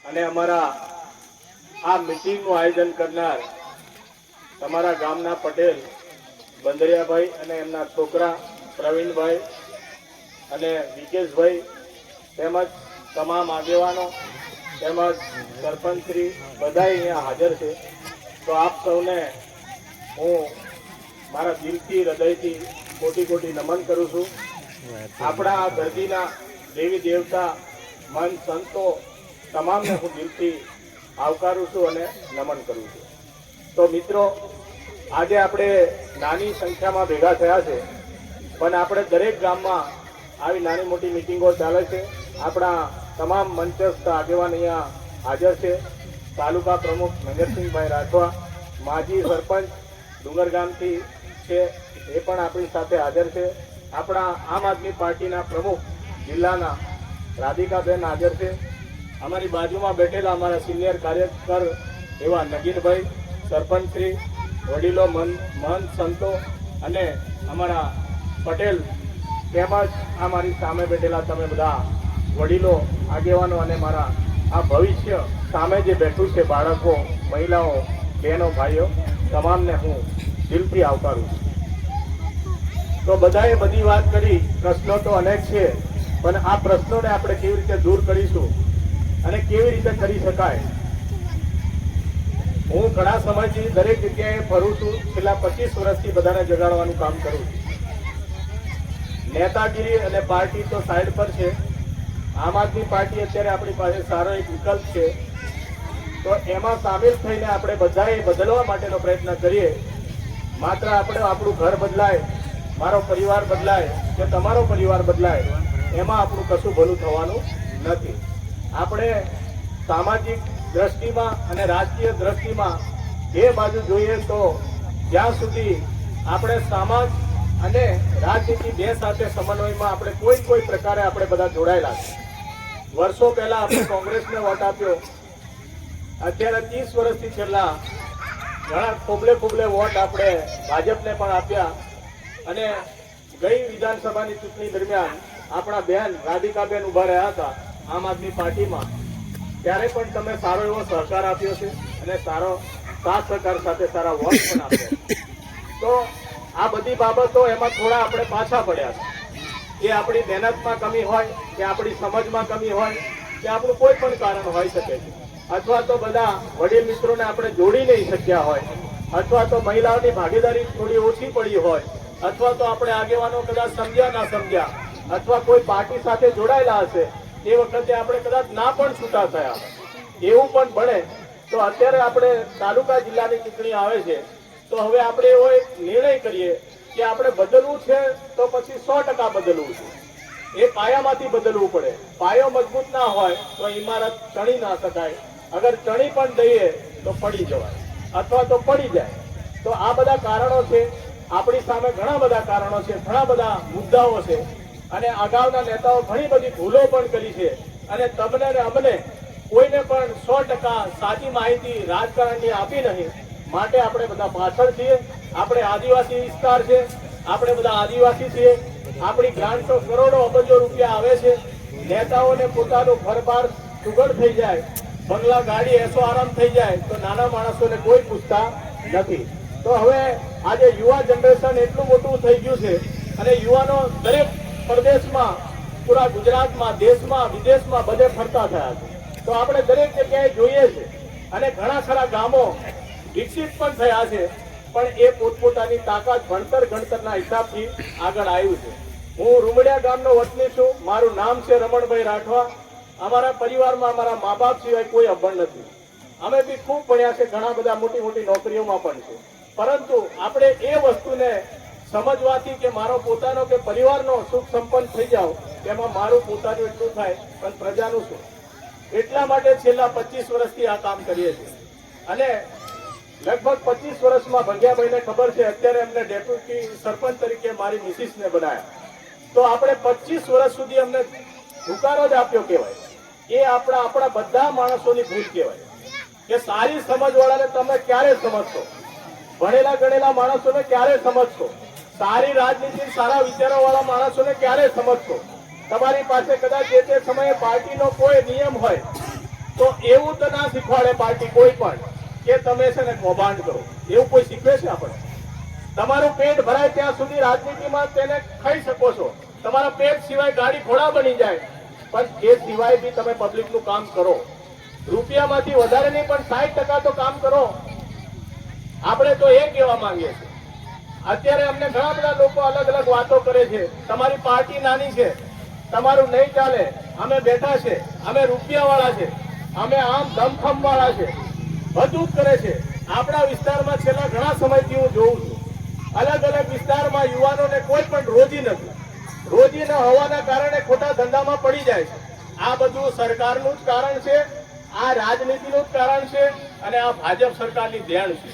અને અમારા આ મીટિંગનું આયોજન કરનાર તમારા ગામના પટેલ બંદરિયાભાઈ અને એમના છોકરા પ્રવીણભાઈ અને વિકેશભાઈ તેમજ તમામ આગેવાનો તેમજ સરપંચશ્રી બધા અહીંયા હાજર છે. તો આપ સૌને હું મારા દિલથી હૃદયથી કોટી કોટી નમન કરું છું. આપણા આ ધરતીના દેવી દેવતા મન સંતો તમામને હું દિલથી આવકારું છું અને નમન કરું છું. તો મિત્રો, આજે આપણે નાની સંખ્યામાં ભેગા થયા છે, પણ આપણે દરેક ગામમાં આવી નાની મોટી મિટિંગો ચાલે છે. આપણા તમામ મંચસ્થ આગેવાન અહીંયા હાજર છે. તાલુકા પ્રમુખ નગરસિંહભાઈ રાઠવા, માજી સરપંચ ડુંગરગામથી છે, એ પણ આપણી સાથે હાજર છે. આપણા આમ આદમી પાર્ટીના પ્રમુખ જિલ્લાના રાધિકાબેન હાજર છે. અમારી બાજુમાં બેઠેલા અમારા સિનિયર કાર્યકર એવા નગીનભાઈ, સરપંચશ્રી, વડીલો, મહંત સંતો અને અમારા પટેલ તેમજ અમારી સામે બેઠેલા તમે બધા વડીલો, આગેવાનો અને મારા આ ભવિષ્ય સામે જે બેઠું છે બાળકો, મહિલાઓ, બહેનો, ભાઈઓ તમામને હું દિલથી આવકારું છું. તો બધાએ બધી વાત કરી. પ્રશ્નો તો અનેક છે, પણ આ પ્રશ્નોને આપણે કેવી રીતે દૂર કરીશું અને કેવી રીતે કરી શકાય. હું ઘણા સમયથી દરેક જગ્યાએ ફરું છું. છેલ્લા 25 વર્ષથી બધાને જગાડવાનું કામ કરું છું. નેતાગીરી અને પાર્ટી તો સાઈડ પર છે. આમ આદમી પાર્ટી અત્યારે આપણી પાસે સારો એક વિકલ્પ છે. તો એમાં સામેલ થઈને આપણે બધાએ બદલવા માટેનો પ્રયત્ન કરીએ. માત્ર આપણે આપણું ઘર બદલાય, મારો પરિવાર બદલાય કે તમારો પરિવાર બદલાય, એમાં આપણું કશું ભલું થવાનું નથી. આપણે સામાજિક દ્રષ્ટિમાં અને રાજકીય દ્રષ્ટિમાં બે બાજુ જોઈએ તો જ્યાં સુધી આપણે સમાજ અને રાજનીતિ બે સાથે સમન્વયમાં આપણે કોઈ પ્રકારે આપણે બધા જોડાયેલા છે. વર્ષો પહેલા આપણે કોંગ્રેસને વોટ આપ્યો, અત્યારે 30 વર્ષથી છેલ્લા ઘણા ખોબલે વોટ આપણે ભાજપને પણ આપ્યા. અને ગઈ વિધાનસભાની ચૂંટણી દરમિયાન આપણા બેન રાધિકાબેન ઉભા રહ્યા હતા આમ આદમી પાર્ટીમાં, ત્યારે પણ તમે સારો એવો સહકાર આપ્યો છે અને સારો સાથ સહકાર સાથે સારા વોટ પણ આપ્યા. તો આ બધી બાબતો એમાં થોડા આપણે પાછા પડ્યા છે. એ આપણી મહેનતમાં કમી હોય કે આપણી સમજમાં કમી હોય કે આપણું કોઈ પણ કારણ હોઈ શકે છે, અથવા તો બધા વડીલ મિત્રોને આપણે જોડી નહીં શક્યા હોય, અથવા તો મહિલાઓની ભાગીદારી થોડી ઓછી પડી હોય, અથવા તો આપણે આગેવાનો કદાચ સમજ્યા ના સમજ્યા, અથવા કોઈ પાર્ટી સાથે જોડાયેલા હશે એ વખતે આપણે કદાચ ના પણ છૂટા થયા, એવું પણ બને. તો અત્યારે આપણે તાલુકા જિલ્લાની ચૂંટણી આવે છે, તો હવે આપણે એવો એક નિર્ણય કરીએ કે આપણે બદલવું છે તો પછી 100% બદલવું છે. એ પાયામાંથી બદલવું પડે. પાયો મજબૂત ના હોય તો ઇમારત ચણી ના શકાય. અગર ચણી પણ દઈએ તો પડી જવાય અથવા તો પડી જાય. તો આ બધા કારણો છે. આપણી સામે ઘણા બધા કારણો છે, ઘણા બધા મુદ્દાઓ છે, અને અગાઉના નેતાઓ ઘણી બધી ભૂલો પણ કરી છે. અને તમને અને અમને કોઈને પણ 100% સાચી માહિતી રાજકારણની આપી નહીં. માટે આપણે બધા પાછળ છીએ. આપણે આદિવાસી વિસ્તાર છે, આપણે બધા આદિવાસી છીએ. આપણી ગ્રાન્ટો કરોડો અબજો રૂપિયા આવે છે. નેતાઓને પોતાનું ઘરબાર સુગડ થઈ જાય, બંગલા ગાડી એસો આરામ થઈ જાય, તો નાના માણસોને કોઈ પૂછતા નથી. તો હવે આજે યુવા જનરેશન એટલું મોટું થઈ ગયું છે અને યુવાનો દરેક પ્રદેશમાં, પૂરા ગુજરાતમાં, દેશમાં, વિદેશમાં બધે ફરતા થયા છે. તો આપણે દરેક જગ્યાએ જોઈએ છે અને ઘણા ખરા ગામો વિકસિત પણ થયા છે, પણ એ પોતપોતાની તાકાત ભણતર ગણતરના હિસાબથી આગળ આવ્યું છે. હું રૂમડિયા ગામનો વતની છું. મારું નામ છે રમણભાઈ રાઠવા. અમારા પરિવારમાં અમારા મા બાપ સિવાય કોઈ અભણ નથી. અમે બી ખૂબ ભણ્યા છે, ઘણા બધા મોટી મોટી નોકરીઓમાં પણ છે. પરંતુ આપણે એ વસ્તુને સમજવાથી કે મારો પોતાનો કે પરિવારનો સુખ સંપન્ન થઈ જાવ, તેમાં મારું પોતાનું એટલું થાય પણ પ્રજાનું શું. એટલા માટે છેલ્લા 25 વર્ષથી આ કામ કરીએ છીએ. અને લગભગ 25 વર્ષમાં ભંગ્યાભાઈને ખબર છે, અત્યારે એમને ડેપ્યુટી સરપંચ તરીકે મારી મિસિસને બનાવ્યા. તો આપણે 25 વર્ષ સુધી અમને હુકારો જ આપ્યો કહેવાય. એ આપણા બધા માણસોની ભૂલ કહેવાય કે સારી સમજવાળાને તમે ક્યારે સમજશો, ભણેલા ગણેલા માણસોને ક્યારે સમજશો, સારી રાજનીતિ, સારા વિચારોવાળા માણસોને ક્યારે સમજશો. તમારી પાસે કદાચ જે તે સમયે પાર્ટીનો કોઈ નિયમ હોય તો એવું તો ના શીખવાડે પાર્ટી કોઈ પણ કે તમે છે ને કૌભાંડ કરો. એવું કોઈ શીખવે છે આપણે? તમારું પેટ ભરાય ત્યાં સુધી રાજનીતિમાં તેને ખાઈ શકો છો. તમારા પેટ સિવાય ગાડી ઘોડા બની જાય, પણ એ સિવાય બી તમે પબ્લિકનું કામ કરો. રૂપિયામાંથી વધારે નહીં, પણ 60% તો કામ કરો. આપણે તો એ કહેવા માંગીએ છીએ. અત્યારે અમને ઘણા બધા લોકો અલગ અલગ વાતો કરે છે. તમારી પાર્ટી નાની છે, તમારું નહીં ચાલે, અમે બેઠા છે, અમે રૂપિયાવાળા છે, અમે આમ ધમખમ વાળા છે, બધું જ કરે છે. આપણા વિસ્તારમાં છેલ્લા ઘણા સમયથી હું જોઉં છું, અલગ અલગ વિસ્તારમાં યુવાનોને કોઈ પણ રોજી નથી. રોજી ન હોવાના કારણે ખોટા ધંધામાં પડી જાય છે. આ બધું સરકારનું જ કારણ છે, આ રાજનીતિનું જ કારણ છે, અને આ ભાજપ સરકારની દેણ છે.